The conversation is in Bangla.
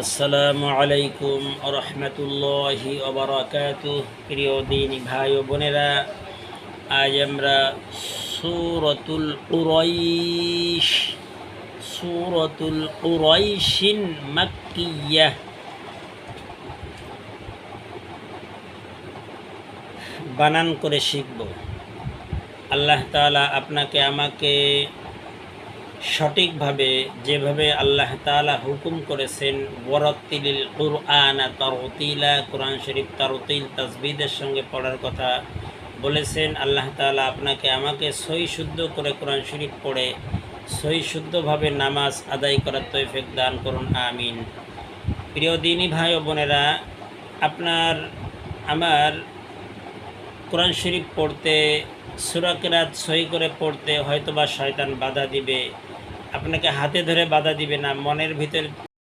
আসসালামু আলাইকুম রহমতুল্লাহি ওবারাকাতুহ। প্রিয় দিনী ভাই ও বোনেরা, আজ আমরা সূরাতুল কুরাইশিন মাক্কিয়াহ বানান করে শিখব। আল্লাহ তাআলা আপনাকে আমাকে সঠিকভাবে যেভাবে আল্লাহ তাআলা হুকুম করেছেন, ওয়ারাত্তিলিল কুরআনা তারতিলা, কোরআন শরীফ তারতিল তাজবিদের সঙ্গে পড়ার কথা বলেছেন। আল্লাহ তাআলা আপনাকে আমাকে সহি শুদ্ধ করে কোরআন শরীফ পড়ে সহি শুদ্ধভাবে নামাজ আদায় করার তৌফিক দান করুন, আমিন। প্রিয় দিনী ভাই ও বোনেরা, আমার কোরআন শরীফ পড়তে, সূরা কিরাত সহি করে পড়তে হয়তোবা শয়তান বাধা দিবে, আপনাকে হাতে ধরে বাধা দিবে না, মনের ভিতর